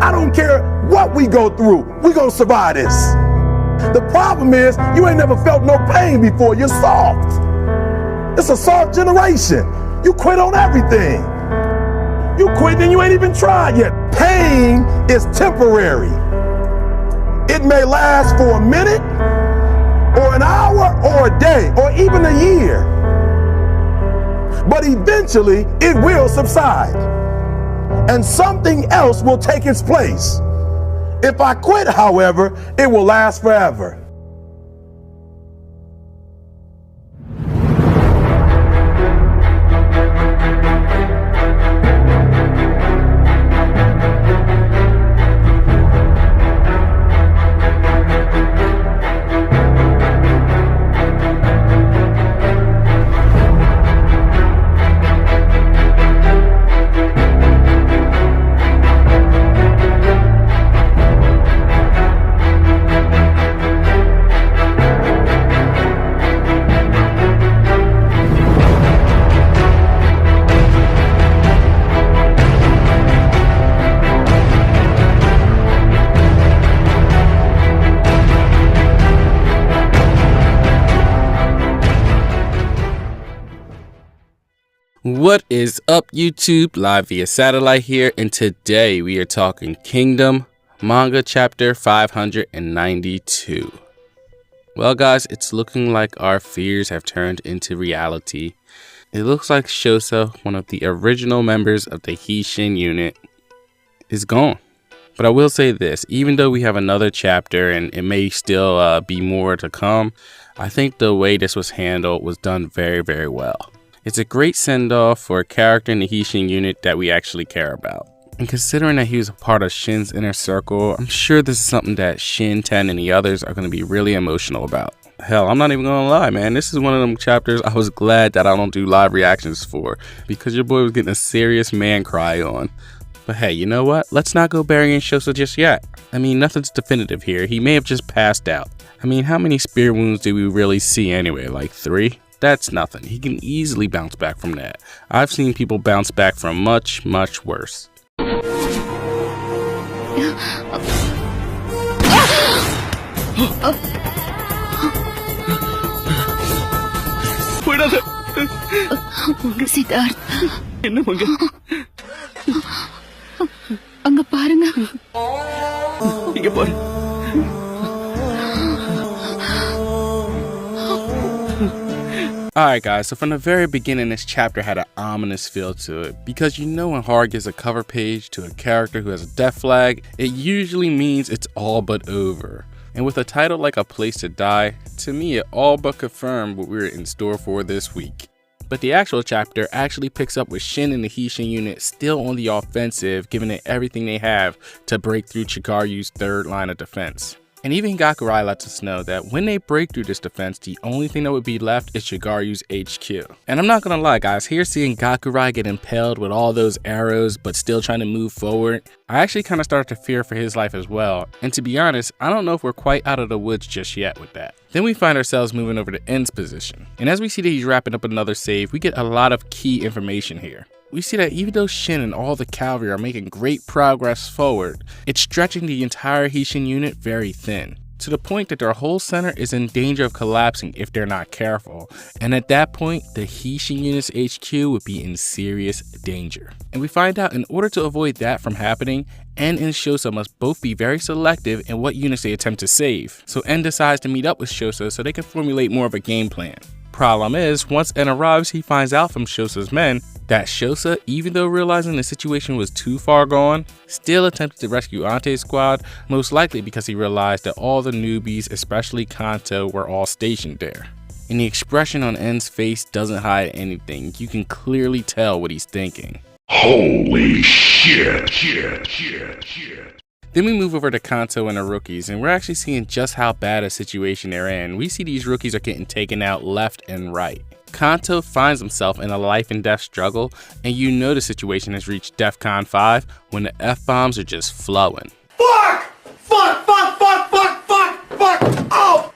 I don't care what we go through, we gonna survive this. The problem is, you ain't never felt no pain before, you're soft. It's a soft generation. You quit on everything. You quit and you ain't even tried yet. Pain is temporary. It may last for a minute, or an hour, or a day, or even a year. But eventually, it will subside. And something else will take its place. If I quit, however, it will last forever. What is up, YouTube? Live via satellite here, and today we are talking Kingdom, manga chapter 592. Well guys, it's looking like our fears have turned into reality. It looks like Shosa, one of the original members of the Shin unit, is gone. But I will say this, even though we have another chapter and it may still be more to come, I think the way this was handled was done very, very well. It's a great send-off for a character in the Shin unit that we actually care about. And considering that he was a part of Shin's inner circle, I'm sure this is something that Shin, Ten, and the others are going to be really emotional about. Hell, I'm not even going to lie, man. This is one of them chapters I was glad that I don't do live reactions for, because your boy was getting a serious man cry on. But hey, you know what? Let's not go burying Shosa just yet. I mean, nothing's definitive here. He may have just passed out. I mean, how many spear wounds do we really see anyway? Like 3? That's nothing. He can easily bounce back from that. I've seen people bounce back from much, much worse. Siddhartha. Enna Manga? Anga parunga. Inga paru. Alright guys, so from the very beginning this chapter had an ominous feel to it, because you know when horror gives a cover page to a character who has a death flag, it usually means it's all but over. And with a title like A Place to Die, to me it all but confirmed what we were in store for this week. But the actual chapter actually picks up with Shin and the Shin unit still on the offensive, giving it everything they have to break through Chikaryu's third line of defense. And even Gakurai lets us know that when they break through this defense, the only thing that would be left is Chikaryu's HQ. And I'm not gonna lie guys, here seeing Gakurai get impaled with all those arrows but still trying to move forward, I actually kind of started to fear for his life as well. And to be honest, I don't know if we're quite out of the woods just yet with that. Then we find ourselves moving over to En's position. And as we see that he's wrapping up another save, we get a lot of key information here. We see that even though Shin and all the cavalry are making great progress forward, it's stretching the entire Shin unit very thin, to the point that their whole center is in danger of collapsing if they're not careful. And at that point, the Shin unit's HQ would be in serious danger. And we find out in order to avoid that from happening, En and Shosa must both be very selective in what units they attempt to save. So En decides to meet up with Shosa so they can formulate more of a game plan. Problem is, once En arrives, he finds out from Shosa's men that Shosa, even though realizing the situation was too far gone, still attempted to rescue Ante's squad, most likely because he realized that all the newbies, especially Kanto, were all stationed there. And the expression on En's face doesn't hide anything. You can clearly tell what he's thinking. Holy shit. Then we move over to Kanto and the rookies, and we're actually seeing just how bad a situation they're in. We see these rookies are getting taken out left and right. Kanto finds himself in a life and death struggle, and you know the situation has reached DEFCON 5 when the F-bombs are just flowing. Fuck! Oh!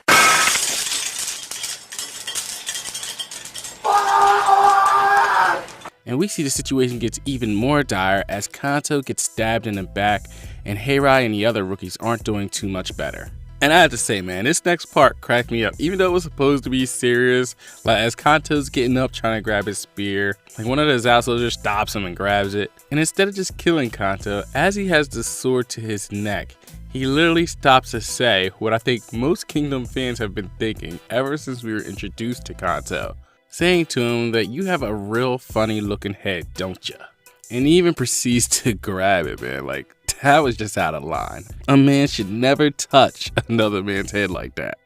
And we see the situation gets even more dire as Kanto gets stabbed in the back and Heirai and the other rookies aren't doing too much better. And I have to say, man, this next part cracked me up. Even though it was supposed to be serious, like as Kanto's getting up trying to grab his spear, like one of the Zao soldiers stops him and grabs it. And instead of just killing Kanto, as he has the sword to his neck, he literally stops to say what I think most Kingdom fans have been thinking ever since we were introduced to Kanto, saying to him that you have a real funny looking head, don't ya? And he even proceeds to grab it, man. Like, that was just out of line. A man should never touch another man's head like that.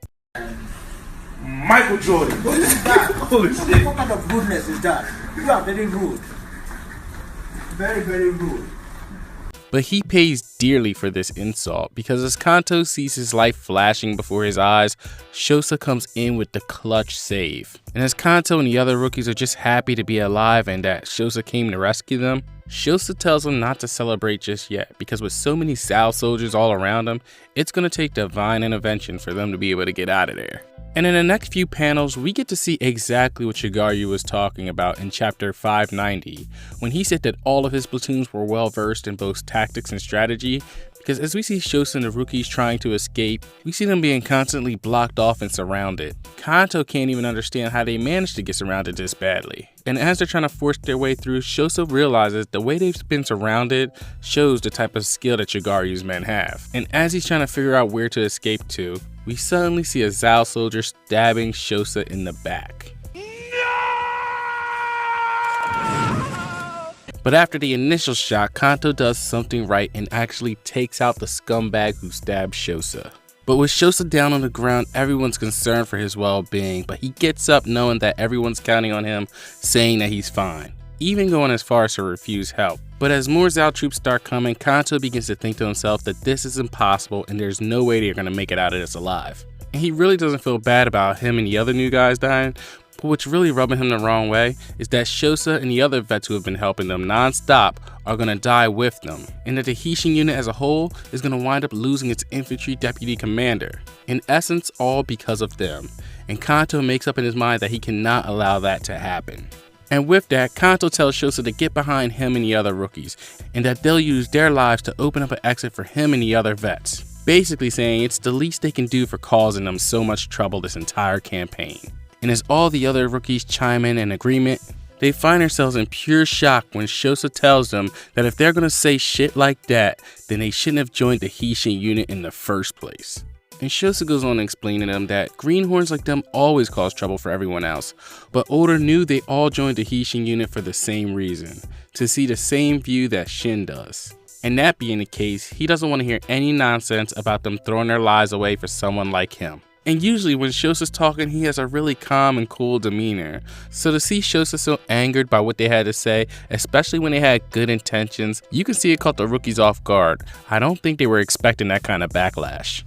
Michael Jordan. What is that? Holy shit. What kind of rudeness is that? You are very rude. Very, very rude. But he pays dearly for this insult because as Kanto sees his life flashing before his eyes, Shosa comes in with the clutch save. And as Kanto and the other rookies are just happy to be alive and that Shosa came to rescue them, Shosa tells them not to celebrate just yet because with so many Zao soldiers all around them, it's going to take divine intervention for them to be able to get out of there. And in the next few panels, we get to see exactly what Shigaryu was talking about in chapter 590, when he said that all of his platoons were well versed in both tactics and strategy, because as we see Shosa and the rookies trying to escape, we see them being constantly blocked off and surrounded. Kanto can't even understand how they managed to get surrounded this badly. And as they're trying to force their way through, Shosa realizes the way they've been surrounded shows the type of skill that Shigaryu's men have. And as he's trying to figure out where to escape to, we suddenly see a Zao soldier stabbing Shosa in the back. But after the initial shot, Kanto does something right and actually takes out the scumbag who stabbed Shosa. But with Shosa down on the ground, everyone's concerned for his well-being, but he gets up knowing that everyone's counting on him, saying that he's fine, even going as far as to refuse help. But as more Zao troops start coming, Kanto begins to think to himself that this is impossible and there's no way they're going to make it out of this alive. And he really doesn't feel bad about him and the other new guys dying, but what's really rubbing him the wrong way is that Shosa and the other vets who have been helping them non-stop are going to die with them, and that the Hishin unit as a whole is going to wind up losing its infantry deputy commander. In essence, all because of them, and Kanto makes up in his mind that he cannot allow that to happen. And with that, Kanto tells Shosa to get behind him and the other rookies, and that they'll use their lives to open up an exit for him and the other vets. Basically saying it's the least they can do for causing them so much trouble this entire campaign. And as all the other rookies chime in agreement, they find themselves in pure shock when Shosa tells them that if they're gonna say shit like that, then they shouldn't have joined the Hishin unit in the first place. And Shosa goes on to explain to them that greenhorns like them always cause trouble for everyone else, but Oda knew they all joined the Hishin unit for the same reason, to see the same view that Shin does. And that being the case, he doesn't want to hear any nonsense about them throwing their lives away for someone like him. And usually when Shosa's talking, he has a really calm and cool demeanor. So to see Shosa so angered by what they had to say, especially when they had good intentions, you can see it caught the rookies off guard. I don't think they were expecting that kind of backlash.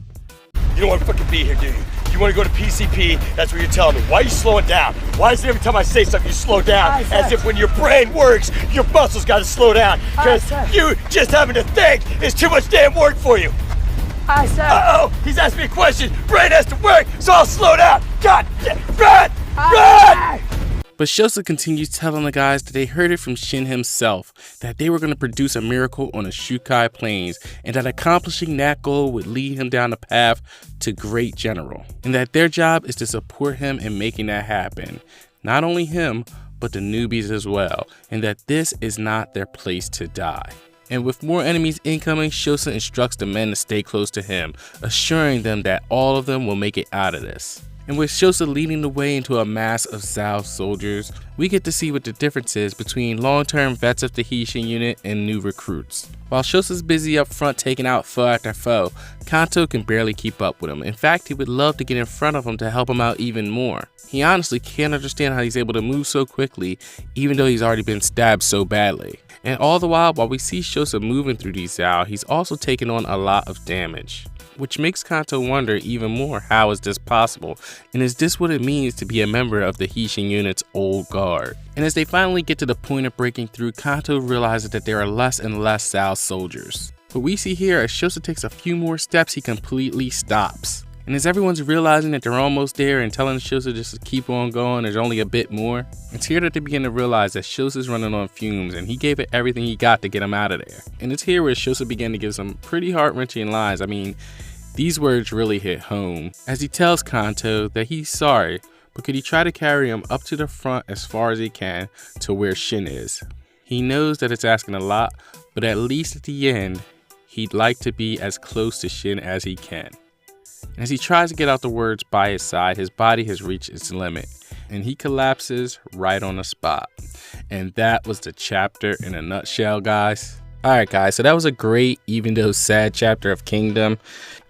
You don't want to fucking be here, do you? You want to go to PCP, that's what you're telling me. Why are you slowing down? Why is it every time I say something you slow down? As if when your brain works, your muscles got to slow down. Because you just having to think is too much damn work for you. Uh-oh, he's asking me a question. Brain has to work, so I'll slow down. God, run! Run! But Shosa continues telling the guys that they heard it from Shin himself, that they were going to produce a miracle on the Shukai Plains, and that accomplishing that goal would lead him down the path to great general, and that their job is to support him in making that happen. Not only him, but the newbies as well, and that this is not their place to die. And with more enemies incoming, Shosa instructs the men to stay close to him, assuring them that all of them will make it out of this. And with Shosa leading the way into a mass of Zao soldiers, we get to see what the difference is between long-term vets of the Hishin unit and new recruits. While Shosa's busy up front taking out foe after foe, Kanto can barely keep up with him. In fact, he would love to get in front of him to help him out even more. He honestly can't understand how he's able to move so quickly, even though he's already been stabbed so badly. And all the while we see Shosa moving through these Zao, he's also taking on a lot of damage. Which makes Kanto wonder even more, how is this possible? And is this what it means to be a member of the Hishin unit's old guard? And as they finally get to the point of breaking through, Kanto realizes that there are less and less Zao soldiers. But we see here as Shosa takes a few more steps, he completely stops. And as everyone's realizing that they're almost there and telling Shosa just to keep on going, there's only a bit more, it's here that they begin to realize that Shosa's running on fumes and he gave it everything he got to get him out of there. And it's here where Shosa began to give some pretty heart-wrenching lines. I mean, these words really hit home as he tells Kanto that he's sorry, but could he try to carry him up to the front as far as he can to where Shin is. He knows that it's asking a lot, but at least at the end, he'd like to be as close to Shin as he can. As he tries to get out the words by his side, his body has reached its limit and he collapses right on the spot. And that was the chapter in a nutshell, guys. Alright guys, so that was a great, even though sad chapter of Kingdom.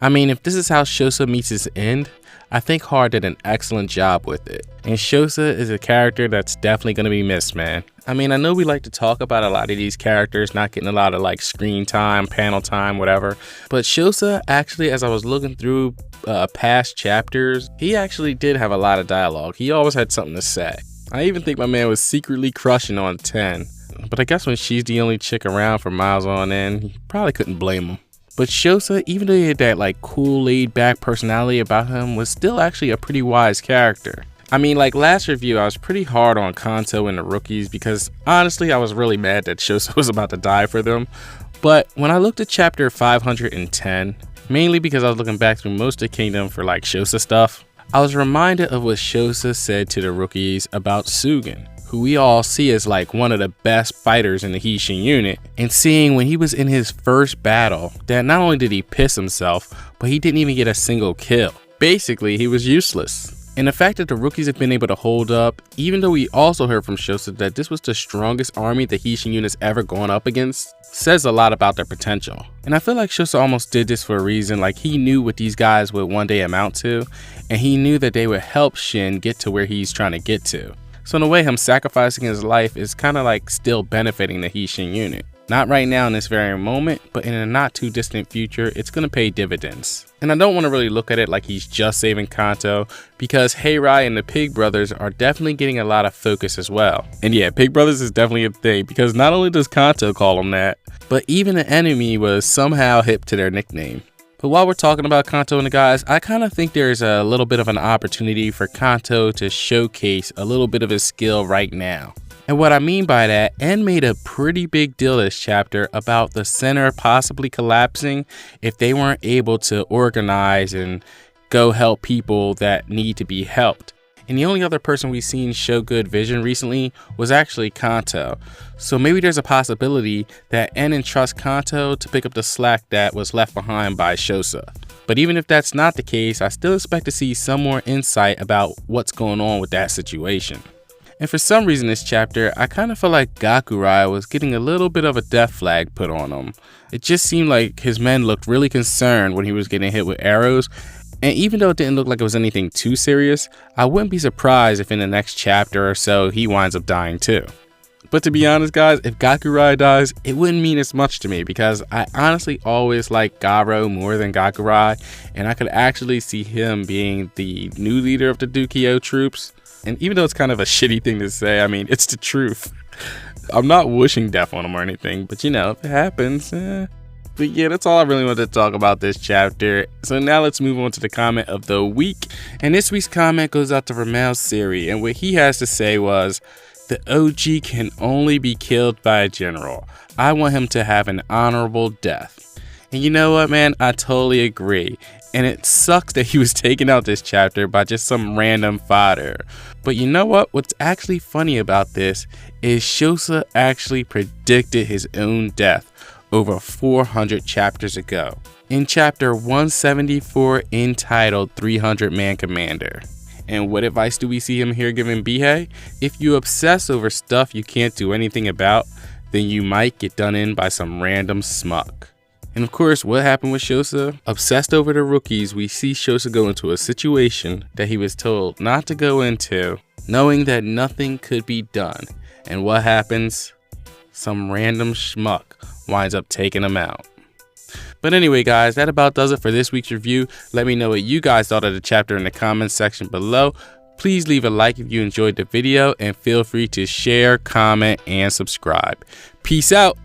I mean, if this is how Shosa meets his end, I think Hard did an excellent job with it. And Shosa is a character that's definitely going to be missed, man. I mean, I know we like to talk about a lot of these characters not getting a lot of like screen time, panel time, whatever. But Shosa, actually, as I was looking through past chapters, he actually did have a lot of dialogue. He always had something to say. I even think my man was secretly crushing on 10. But I guess when she's the only chick around for miles on end, you probably couldn't blame him. But Shosa, even though he had that like cool laid back personality about him, was still actually a pretty wise character. I mean, like last review, I was pretty hard on Kanto and the rookies because honestly, I was really mad that Shosa was about to die for them. But when I looked at chapter 510, mainly because I was looking back through most of Kingdom for like Shosa stuff, I was reminded of what Shosa said to the rookies about Sugen, who we all see as like one of the best fighters in the Hisshin unit, and seeing when he was in his first battle that not only did he piss himself, but he didn't even get a single kill. Basically, he was useless. And the fact that the rookies have been able to hold up, even though we also heard from Shosa that this was the strongest army the Hisshin unit's ever gone up against, says a lot about their potential. And I feel like Shosa almost did this for a reason. Like, he knew what these guys would one day amount to, and he knew that they would help Shin get to where he's trying to get to. So in a way, him sacrificing his life is kind of like still benefiting the Hisshin unit. Not right now in this very moment, but in a not too distant future, it's going to pay dividends. And I don't want to really look at it like he's just saving Kanto, because Heirai and the Pig Brothers are definitely getting a lot of focus as well. And yeah, Pig Brothers is definitely a thing, because not only does Kanto call them that, but even the enemy was somehow hip to their nickname. But while we're talking about Kanto and the guys, I kind of think there's a little bit of an opportunity for Kanto to showcase a little bit of his skill right now. And what I mean by that, En made a pretty big deal this chapter about the center possibly collapsing if they weren't able to organize and go help people that need to be helped. And the only other person we've seen show good vision recently was actually Kanto. So maybe there's a possibility that En entrusts Kanto to pick up the slack that was left behind by Shosa. But even if that's not the case, I still expect to see some more insight about what's going on with that situation. And for some reason this chapter, I kind of felt like Gakurai was getting a little bit of a death flag put on him. It just seemed like his men looked really concerned when he was getting hit with arrows. And even though it didn't look like it was anything too serious, I wouldn't be surprised if in the next chapter or so he winds up dying too. But to be honest guys, if Gakurai dies, it wouldn't mean as much to me because I honestly always liked Garo more than Gakurai, and I could actually see him being the new leader of the Dukyo troops. And even though it's kind of a shitty thing to say, I mean, it's the truth. I'm not wishing death on him or anything, but you know, if it happens, But yeah, that's all I really wanted to talk about this chapter. So now let's move on to the comment of the week. And this week's comment goes out to Ramel Siri, and what he has to say was, "The OG can only be killed by a general. I want him to have an honorable death." And you know what, man? I totally agree. And it sucks that he was taken out this chapter by just some random fodder. But you know what? What's actually funny about this is Shosa actually predicted his own death over 400 chapters ago, in chapter 174 entitled 300 Man Commander. And what advice do we see him here giving Bihei? If you obsess over stuff you can't do anything about, then you might get done in by some random smuck. And of course, what happened with Shosa? Obsessed over the rookies, we see Shosa go into a situation that he was told not to go into, knowing that nothing could be done. And what happens? Some random schmuck winds up taking him out. But anyway guys, that about does it for this week's review. Let me know what you guys thought of the chapter in the comments section below. Please leave a like if you enjoyed the video, and feel free to share, comment, and subscribe. Peace out.